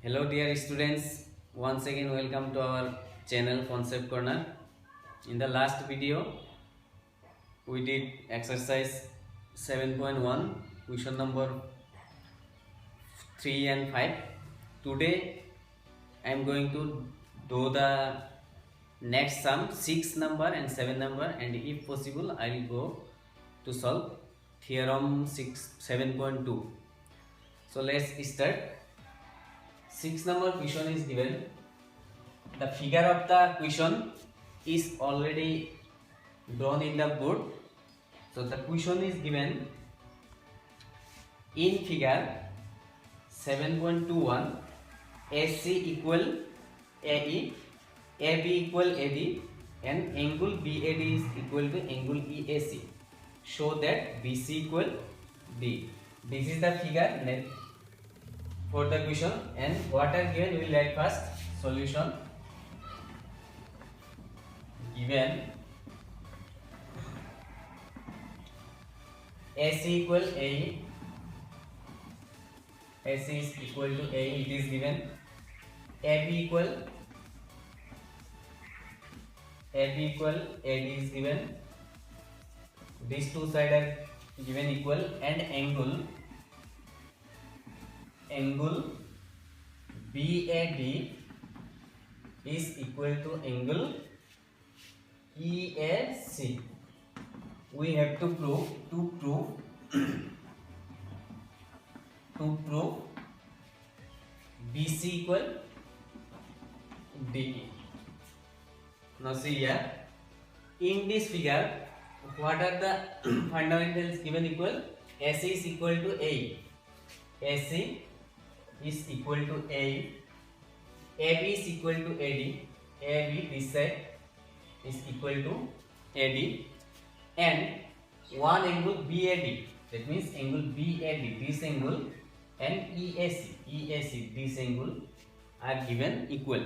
Hello dear students, once again welcome to our channel Concept Corner. In the last video we did exercise 7.1 question number 3 and 5. Today I am going to do the next sum 6 number and 7 number, and if possible I will go to solve theorem 7.2. So let's start. 6 number question is given. The figure of the question is already drawn in the board. So the question is given in figure 7.21. AC equal AE, AB equal AD, and angle BAD is equal to angle EAC. Show that BC equal D. This is the figure for the question, and what are given we will write first. Solution. Given AC equal AE, AC is equal to AE, it is given. AB equal AD is given. These two sides are given equal, and angle BAD is equal to angle EAC. We have to prove BC equal DE. Now see here, in this figure what are the fundamentals given equal? AC is equal to AE, AC is equal to AE, AB is equal to AD, AB this side is equal to AD, and one angle BAD, that means angle BAD, this angle, and EAC this angle are given equal.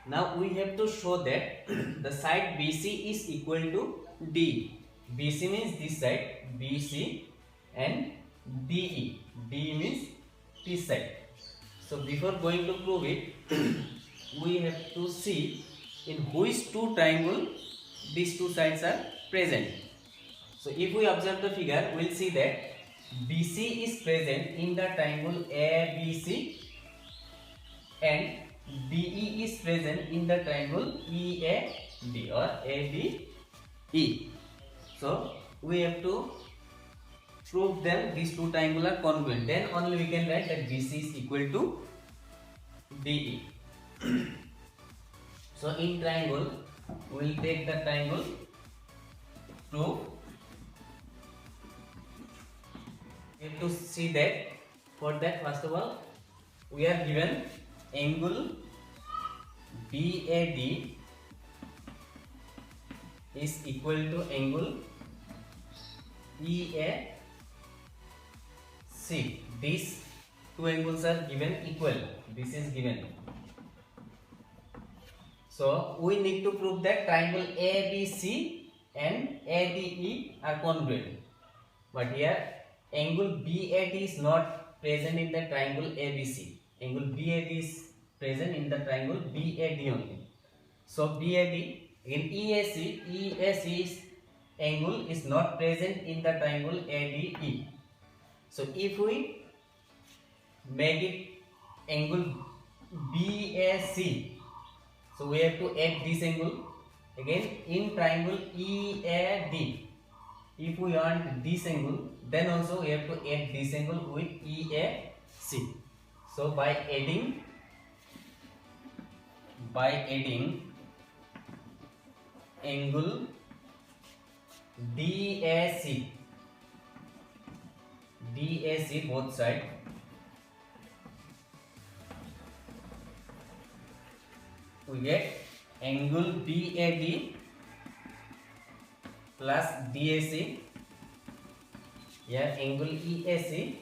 Now we have to show that the side BC is equal to D. BC means this side BC, and DE, DE means this side. So before going to prove it, we have to see in which two triangle these two sides are present. So if we observe the figure, we will see that BC is present in the triangle ABC, and DE is present in the triangle EAD or ADE. So we have to prove them these two triangles are congruent, then only we can write that BC is equal to DE. So in triangle we will take the triangle proof. We have to see that. For that, first of all, we are given angle BAD is equal to angle EAC. These two angles are given equal. This is given. So we need to prove that triangle ABC and ADE are congruent. But here angle BAD is not present in the triangle ABC. Angle BAD is present in the triangle BAD only. So BAD, in EAC's angle is not present in the triangle ADE. So if we make it angle BAC, so we have to add this angle again in triangle EAD. If we want this angle, then also we have to add this angle with EAC. So by adding angle DAC both sides, we get angle BAD plus DAC, here angle EAC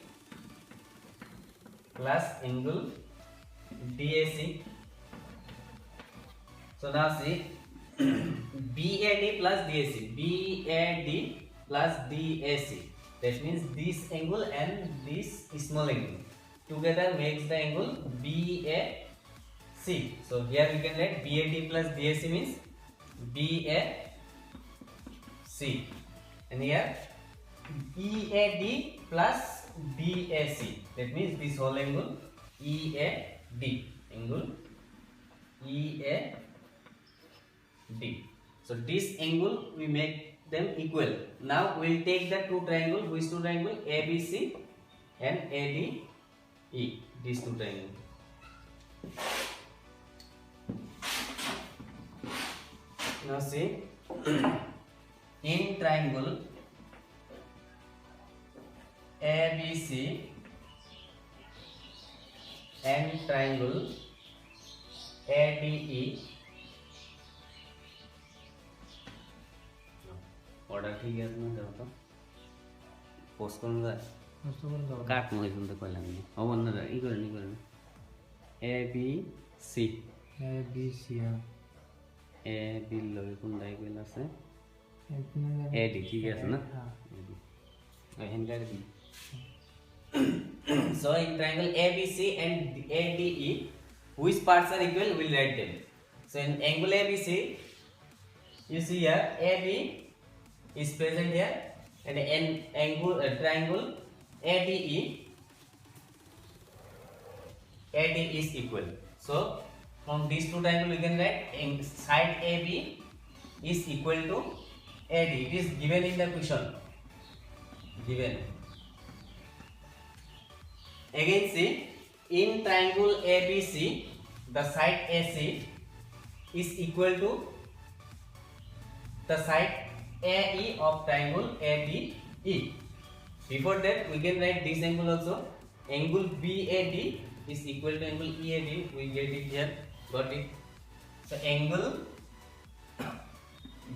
plus angle DAC. So now see BAD plus DAC, that means this angle and this small angle. together makes the angle BAC. So here we can write BAD plus BAC means BAC, and here EAD plus BAC, that means this whole angle EAD, angle EAD. So this angle we make them equal. Now we will take the two triangle. Which two triangle? ABC and ADE. These two triangles. Now see, in triangle ABC and triangle ADE, order ठीक है ना, जाओ तो post करूँगा, काट मुझे सुनते कोई लगनी, और बंदा रहा, इधर नहीं करना, ABC हाँ, AB लोगे कौन दाई कोई लसे, AD ठीक है ना, AD कर दी. So in triangle ABC and ADE, which parts are equal? We'll write them. So in angle ABC, you see here AB is present here, and in angle triangle ADE is equal. So from these two triangles we can write side AB is equal to AD. It is given in the question. Given. Again see, in triangle ABC, the side AC is equal to the side AE of triangle ABE. Before that, we can write this angle also. Angle BAD is equal to angle EAD. We get it here. Got it. So angle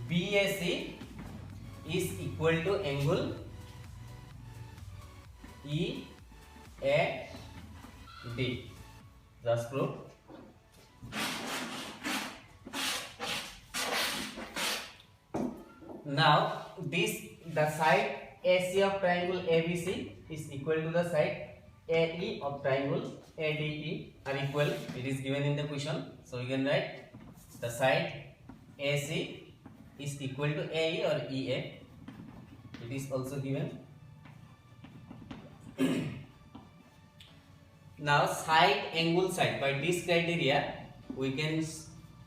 BAC is equal to angle EAD. Just prove. Now the side AC of triangle ABC is equal to the side AE of triangle ADE are equal. It is given in the question. So we can write the side AC is equal to AE or EA. It is also given. Now side angle side, by this criteria we can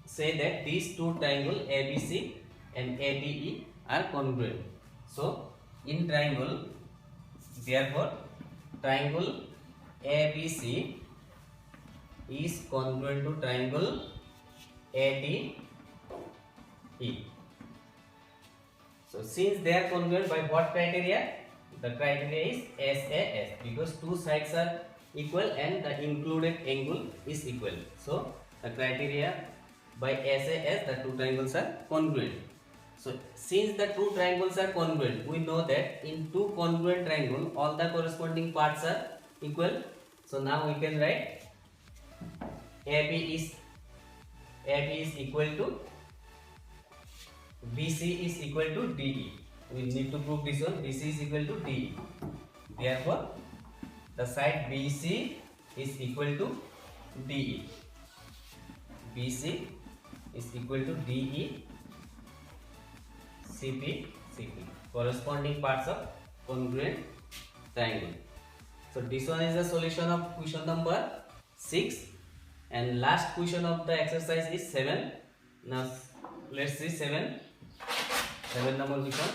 say that these two triangle ABC and ADE are congruent. So in triangle, therefore triangle ABC is congruent to triangle ADE. So since they are congruent, by what criteria? The criteria is SAS, because two sides are equal and the included angle is equal. So the criteria by SAS, the two triangles are congruent. So since the two triangles are congruent, we know that in two congruent triangles all the corresponding parts are equal. So now we can write AB is equal to BC is equal to DE. We need to prove this one. BC is equal to DE. Therefore the side BC is equal to DE. BC is equal to DE. CP. Corresponding parts of congruent triangle. So this one is the solution of question number 6, and last question of the exercise is 7. Now let's see 7 number question.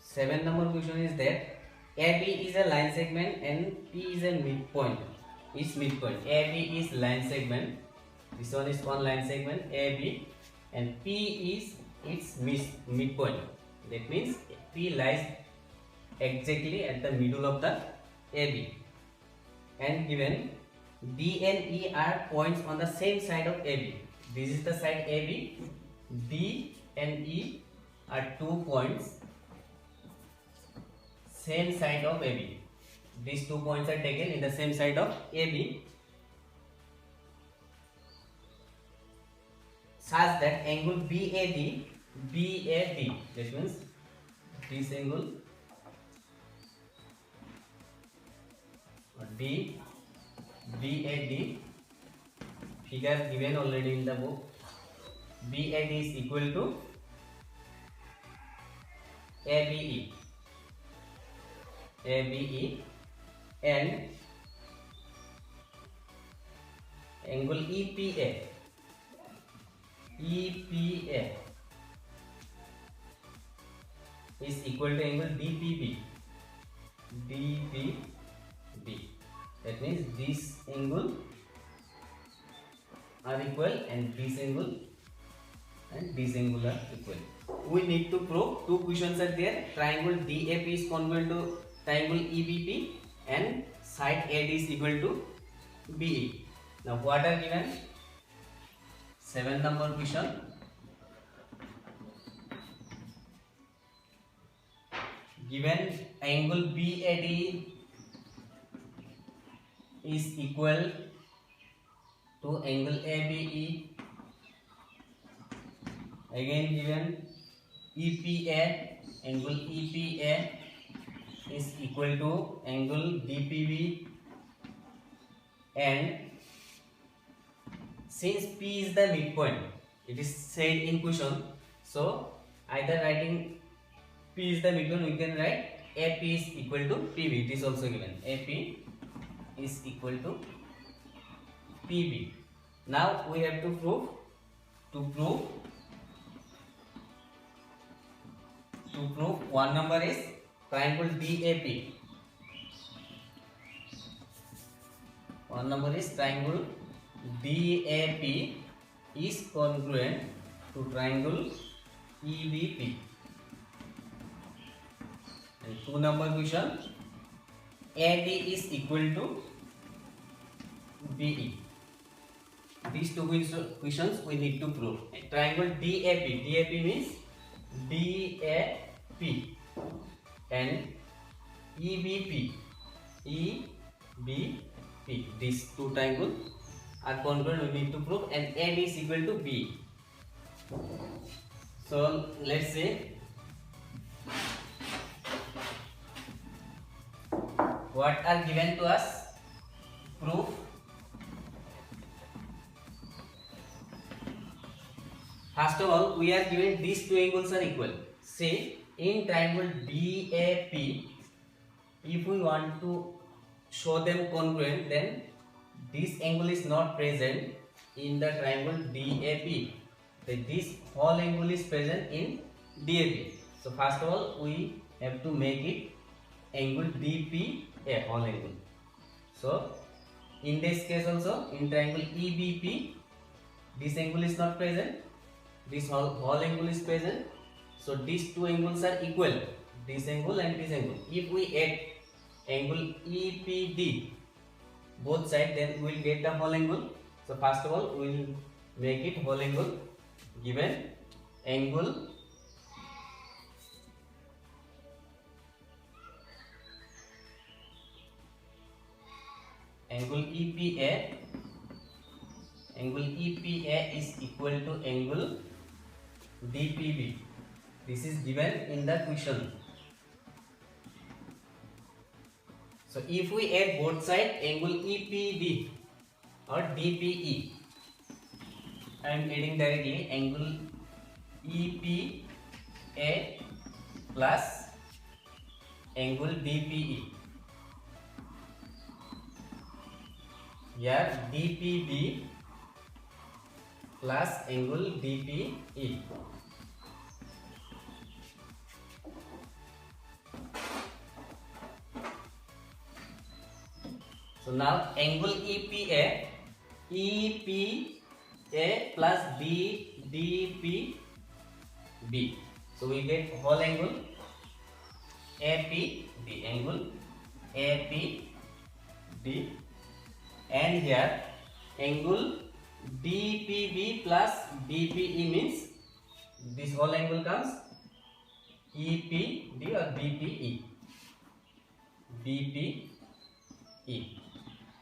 Seven number question is that AB is a line segment and P is a midpoint. Is midpoint. AB is line segment. This one is one line segment AB, and P is its midpoint. That means P lies exactly at the middle of the AB. And given D and E are points on the same side of AB. This is the side AB. D and E are 2 points same side of AB. These 2 points are taken in the same side of AB. such that angle BAD, that means this angle BAD, figure given already in the book. BAD is equal to ABE, and angle EPA is equal to angle DPB. That means this angle are equal and this angle and this angle are equal. We need to prove two questions are there. Triangle DAP is congruent to triangle EBP and side AD is equal to BE. Now what are given? 7 number question. Given angle BAD is equal to angle ABE. Again given angle EPA is equal to angle DPB, and since P is the midpoint, it is said in question, so either writing P is the midpoint, we can write AP is equal to PB. It is also given AP is equal to PB. Now we have to prove. To prove, one number is triangle DAP. One number is triangle DAP is congruent to triangle EBP. And 2 number question, AD is equal to BE. These two questions we need to prove. Triangle DAP means DAP and EBP. These two triangles are congruent, we need to prove, and AD is equal to B. So let's say what are given to us. Proof. First of all, we are given these two angles are equal. Say in triangle DAP, if we want to show them congruent, then this angle is not present in the triangle DAP. This whole angle is present in DAP. So first of all, we have to make it angle DPA, whole angle. So in this case also, in triangle EBP, this angle is not present, this whole angle is present. So these two angles are equal, this angle and this angle. If we add angle EPD both sides, then we will get the whole angle. So first of all, we will make it whole angle. Given angle EPA is equal to angle DPB. This is given in the question. So if we add both sides, angle EPD or DPE, I am adding directly angle EPA plus angle DPE. Here DPB plus angle DPE. So now angle EPA plus DPB. So we get whole angle APD, angle APD, and here angle DPB plus DPE means this whole angle comes EPD or BPE.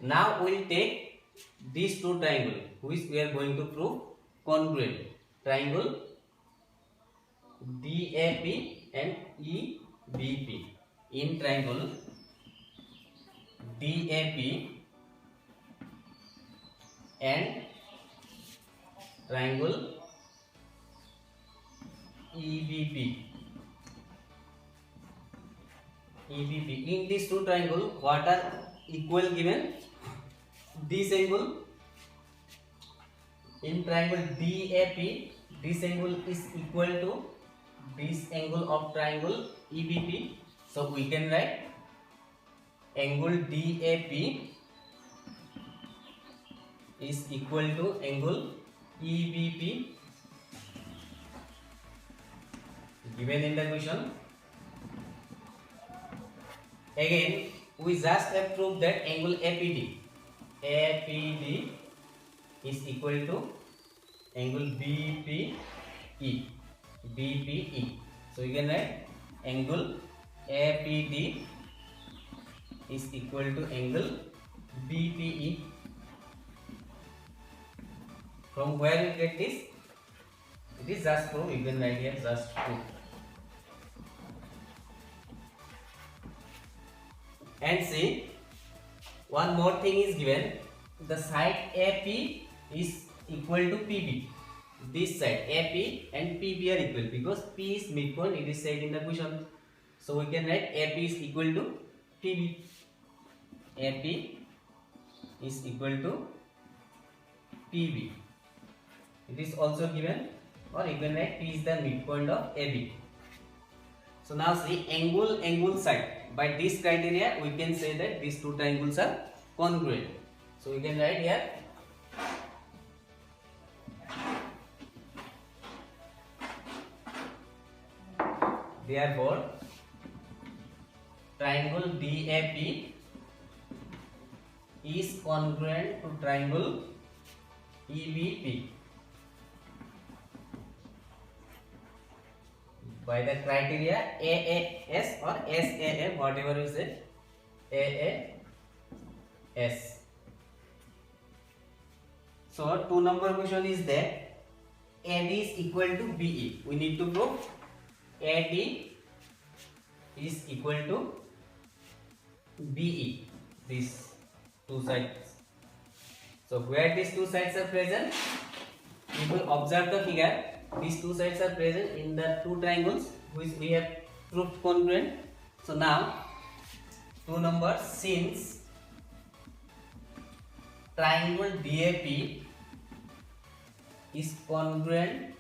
Now we will take these two triangles which we are going to prove. congruent. Triangle DAP and EBP. In triangle DAP and triangle EBP. In these two triangles, what are equal given? This angle in triangle DAP, this angle is equal to this angle of triangle EBP. So we can write angle DAP is equal to angle EBP given in the question. Again, we just have proved that angle APD is equal to angle BPE. So you can write angle APD is equal to angle BPE. From where you get this? It is just proof. You can write here just proof. And see, one more thing is given. The side AP is equal to PB. This side AP and PB are equal because P is midpoint. It is said in the question. So we can write AP is equal to PB. AP is equal to PB. It is also given, or you can write P is the midpoint of AB. So now see, angle side. By this criteria, we can say that these two triangles are congruent. So we can write here therefore triangle DAP is congruent to triangle EBP by the criteria AAS or SAA, whatever you say, AAS. So 2 number question is there. AD is equal to BE. We need to prove AD is equal to BE. These two sides. So where these two sides are present, you will observe the figure. These two sides are present in the two triangles which we have proved congruent. So now 2 numbers, since triangle DAP is congruent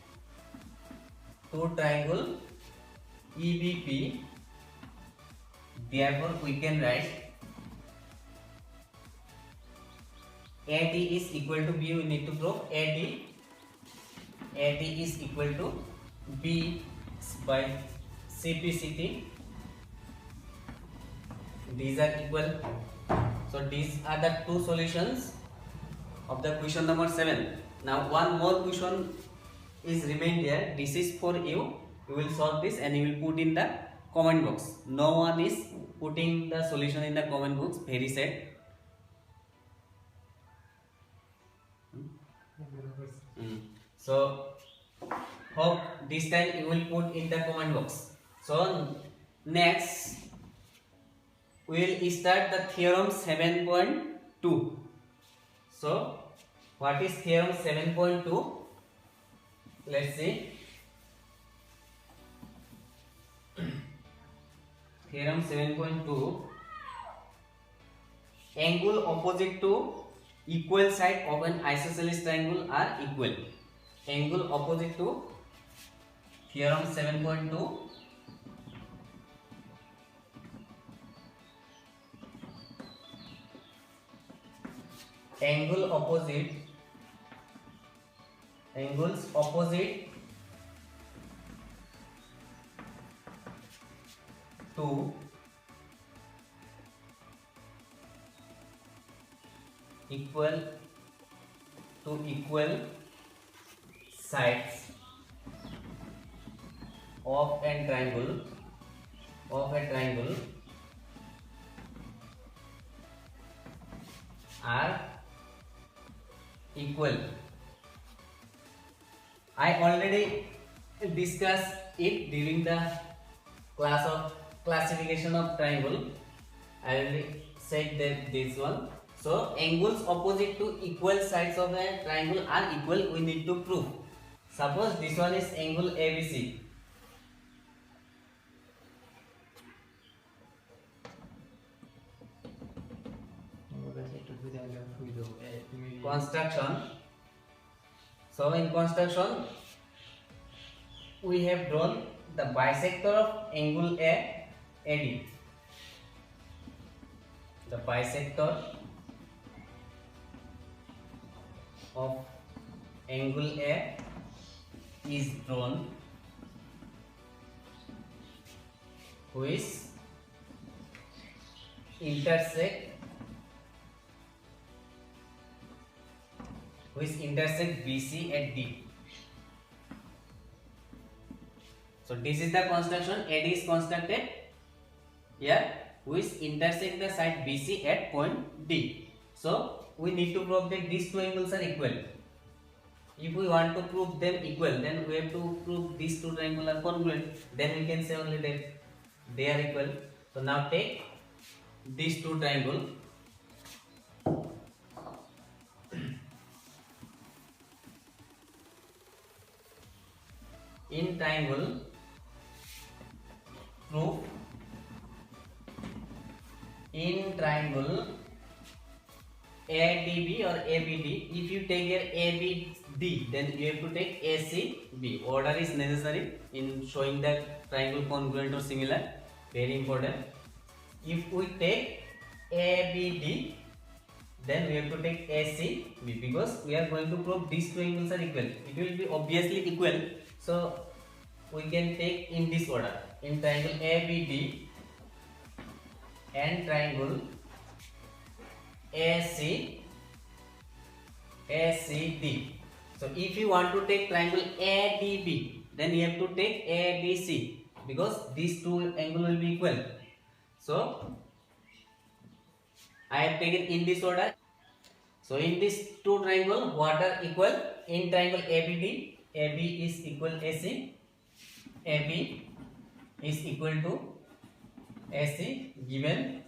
to triangle EBP, therefore we can write AD is equal to B. We need to prove AD is equal to B by CPCT. These are equal. So these are the two solutions of the question number 7. Now one more question is remained here. This is for you. You will solve this and you will put in the comment box. No one is putting the solution in the comment box. Very sad. So hope this time you will put in the comment box. So next we will start the theorem 7.2. So what is theorem 7.2? Let's see. Theorem 7.2. Angle opposite to equal side of an isosceles triangle are equal. Angle opposite to theorem 7.2. Angles opposite to equal sides of a triangle are equal. I already discussed it during the class of classification of triangle. I already said that this one. So angles opposite to equal sides of a triangle are equal. We need to prove. Suppose this one is angle ABC. Construction. So in construction, we have drawn the bisector of angle AD. The bisector of angle A is drawn, which intersect BC at D. So this is the construction. AD is constructed here, which intersect the side BC at point D. So we need to prove that these two angles are equal. If we want to prove them equal, then we have to prove these two triangles are congruent. Then we can say only that they are equal. So now take these two triangles. In triangle, proof in triangle ADB or ABD, if you take here ABD, then you have to take ACB. Order is necessary in showing that triangle congruent or similar. Very important. If we take ABD, then we have to take ACB, because we are going to prove these two angles are equal. It will be obviously equal. So we can take in this order. In triangle ABD and triangle ACD. So if you want to take triangle ADB, then you have to take ABC, because these two angles will be equal. So I have taken in this order. So in this two triangle, what are equal? In triangle ABD, AB is equal AC, AB is equal to AC given.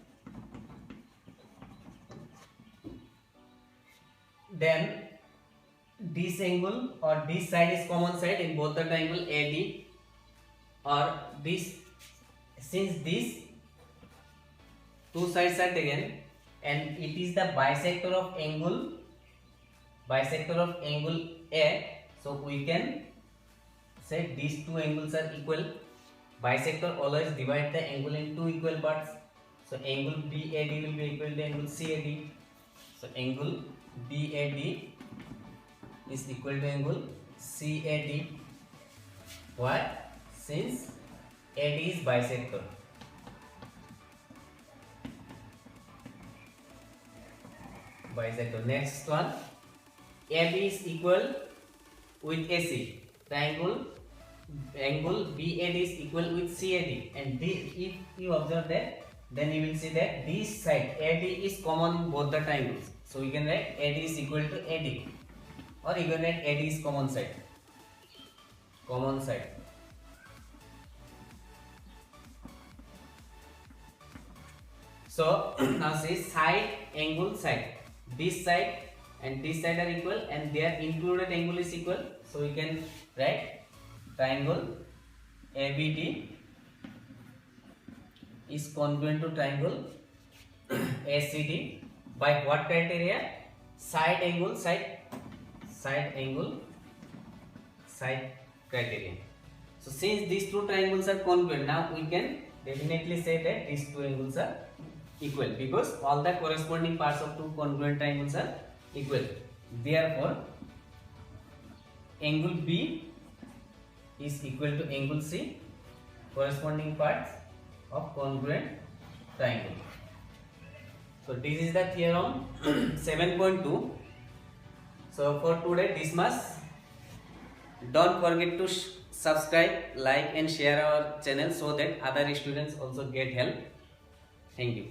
Then this angle or this side is common side in both the triangle AD, or this, since these two sides are taken and it is the bisector of angle A, so we can say these two angles are equal. Bisector always divide the angle into two equal parts. So angle BAD will be equal to angle CAD. So angle BAD is equal to angle CAD. Why? Since AD is bisector. Next one, AB is equal with AC. Triangle angle BAD is equal with CAD, and if you observe that, then you will see that this side AD is common in both the triangles. So we can write AD is equal to AD, or you can write AD is common side. So now say side, angle, side. This side and this side are equal, and their included angle is equal. So we can write triangle ABD is congruent to triangle ACD by what criteria? Side angle, side criterion. So since these two triangles are congruent, now we can definitely say that these two angles are equal, because all the corresponding parts of two congruent triangles are equal. Therefore angle B is equal to angle C, corresponding parts of congruent triangle. So this is the theorem 7.2. So for today this much. Don't forget to subscribe, like and share our channel so that other students also get help. Thank you.